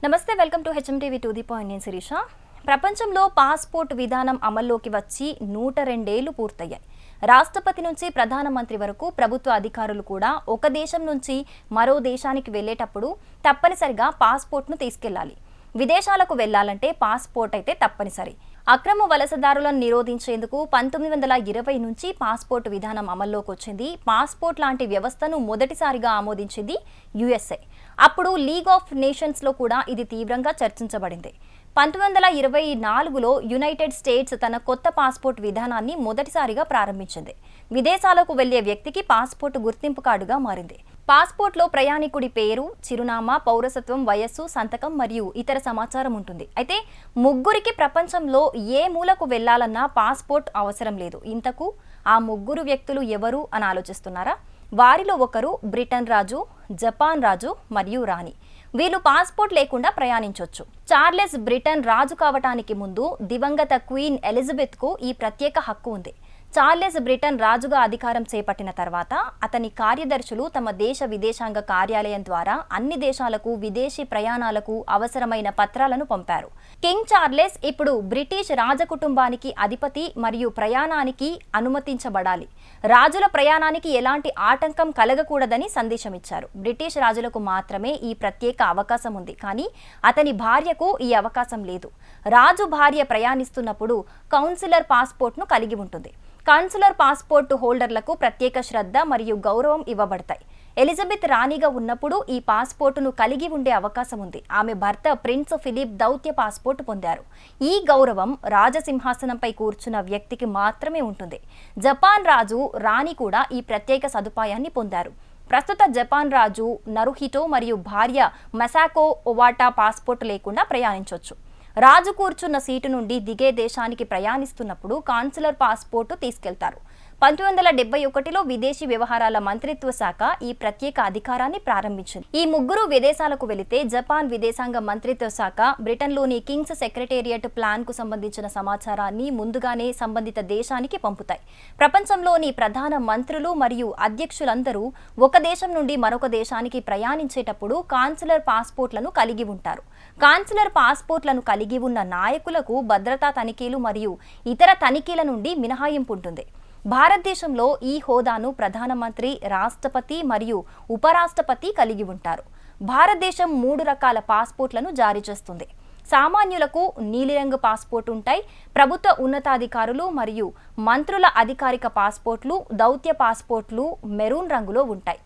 నమస్తే, welcome to HMTV to the point. నేను శిరీష. ప్రపంచంలో పాస్పోర్ట్ విధానం అమల్లోకి వచ్చి 102 ఏళ్లు పూర్తయ్యాయి. రాష్ట్రపతి నుంచి ప్రధానమంత్రి వరకు ప్రభుత్వ అధికారులు కూడా ఒక దేశం నుంచి మరో దేశానికి వెళ్లేటప్పుడు తప్పనిసరిగా పాస్పోర్ట్ను తీసుకెళ్లాలి. విదేశాలకు వెళ్లాలంటే పాస్పోర్ట్ అయితే తప్పనిసరి. అక్రమ వలసదారులను నిరోధించేందుకు 1920 నుంచి పాస్పోర్ట్ విధానం అమల్లోకి వచ్చింది. పాస్పోర్ట్ లాంటి వ్యవస్థను మొదటిసారిగా ఆమోదించింది యుఎస్ఏ. అప్పుడు లీగ్ ఆఫ్ నేషన్స్లో కూడా ఇది తీవ్రంగా చర్చించబడింది. 1924లో యునైటెడ్ స్టేట్స్ తన కొత్త పాస్పోర్ట్ విధానాన్ని మొదటిసారిగా ప్రారంభించింది. విదేశాలకు వెళ్లే వ్యక్తికి పాస్పోర్ట్ గుర్తింపు కార్డుగా మారింది. పాస్పోర్ట్లో ప్రయాణికుడి పేరు, చిరునామా, పౌరసత్వం, వయస్సు, సంతకం మరియు ఇతర సమాచారం ఉంటుంది. అయితే ముగ్గురికి ప్రపంచంలో ఏ మూలకు వెళ్లాలన్నా పాస్పోర్ట్ అవసరం లేదు. ఇంతకు ఆ ముగ్గురు వ్యక్తులు ఎవరు అని ఆలోచిస్తున్నారా? వారిలో ఒకరు బ్రిటన్ రాజు, జపాన్ రాజు మరియు రాణి. వీళ్ళు పాస్పోర్ట్ లేకుండా ప్రయాణించొచ్చు. చార్లెస్ బ్రిటన్ రాజు కావటానికి ముందు దివంగత క్వీన్ ఎలిజబెత్కు ఈ ప్రత్యేక హక్కు ఉంది. చార్లెస్ బ్రిటన్ రాజుగా అధికారం చేపట్టిన తర్వాత అతని కార్యదర్శులు తమ దేశ విదేశాంగ కార్యాలయం ద్వారా అన్ని దేశాలకు విదేశీ ప్రయాణాలకు అవసరమైన పత్రాలను పంపారు. కింగ్ చార్లెస్ ఇప్పుడు బ్రిటిష్ రాజకుటుంబానికి అధిపతి మరియు ప్రయాణానికి అనుమతించబడాలి. రాజుల ప్రయాణానికి ఎలాంటి ఆటంకం కలగకూడదని సందేశమిచ్చారు. బ్రిటిష్ రాజులకు మాత్రమే ఈ ప్రత్యేక అవకాశం ఉంది, కానీ అతని భార్యకు ఈ అవకాశం లేదు. రాజు భార్య ప్రయాణిస్తున్నప్పుడు కౌన్సిలర్ పాస్పోర్ట్ను కలిగి ఉంటుంది. కౌన్సిలర్ పాస్పోర్ట్ హోల్డర్లకు ప్రత్యేక శ్రద్ధ మరియు గౌరవం ఇవ్వబడతాయి. ఎలిజబెత్ రాణిగా ఉన్నప్పుడు ఈ పాస్పోర్టును కలిగి ఉండే అవకాశం ఉంది. ఆమె భర్త ప్రిన్స్ ఫిలిప్ దౌత్య పాస్పోర్ట్ పొందారు. ఈ గౌరవం రాజసింహాసనంపై కూర్చున్న వ్యక్తికి మాత్రమే ఉంటుంది. జపాన్ రాజు, రాణి కూడా ఈ ప్రత్యేక సదుపాయాన్ని పొందారు. ప్రస్తుత జపాన్ రాజు నరుహిటో మరియు భార్య మసాకో ఒవాటా పాస్పోర్ట్ లేకుండా ప్రయాణించవచ్చు. రాజు కూర్చున్న సీటు నుండి దిగే దేశానికి ప్రయాణిస్తున్నప్పుడు కాన్సులర్ పాస్పోర్టు తీసుకెళ్తారు. 1971లో విదేశీ వ్యవహారాల మంత్రిత్వ శాఖ ఈ ప్రత్యేక అధికారాన్ని ప్రారంభించింది. ఈ ముగ్గురు విదేశాలకు వెళితే జపాన్ విదేశాంగ మంత్రిత్వ శాఖ బ్రిటన్లోని కింగ్స్ సెక్రటేరియట్ ప్లాన్ కు సంబంధించిన సమాచారాన్ని ముందుగానే సంబంధిత దేశానికి పంపుతాయి. ప్రపంచంలోని ప్రధాన మంత్రులు మరియు అధ్యక్షులందరూ ఒక దేశం నుండి మరొక దేశానికి ప్రయాణించేటప్పుడు కాన్సులర్ పాస్పోర్ట్లను కలిగి ఉంటారు. కాన్సులర్ పాస్పోర్ట్లను కలిగి ఉన్న నాయకులకు భద్రతా తనిఖీలు మరియు ఇతర తనిఖీల నుండి మినహాయింపు ఉంటుంది. భారతదేశంలో ఈ హోదాను ప్రధానమంత్రి, రాష్ట్రపతి మరియు ఉపరాష్ట్రపతి కలిగి ఉంటారు. భారతదేశం 3 రకాల పాస్పోర్ట్లను జారీ చేస్తుంది. సామాన్యులకు నీలిరంగు పాస్పోర్ట్ ఉంటాయి. ప్రభుత్వ ఉన్నతాధికారులు మరియు మంత్రుల అధికారిక పాస్పోర్ట్లు, దౌత్య పాస్పోర్ట్లు మెరూన్ రంగులో ఉంటాయి.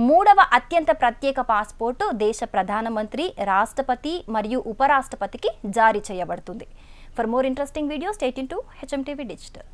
3వ అత్యంత ప్రత్యేక పాస్పోర్టు దేశ ప్రధానమంత్రి, రాష్ట్రపతి మరియు ఉపరాష్ట్రపతికి జారీ చేయబడుతుంది. For more interesting videos stay tuned to HMTV digital.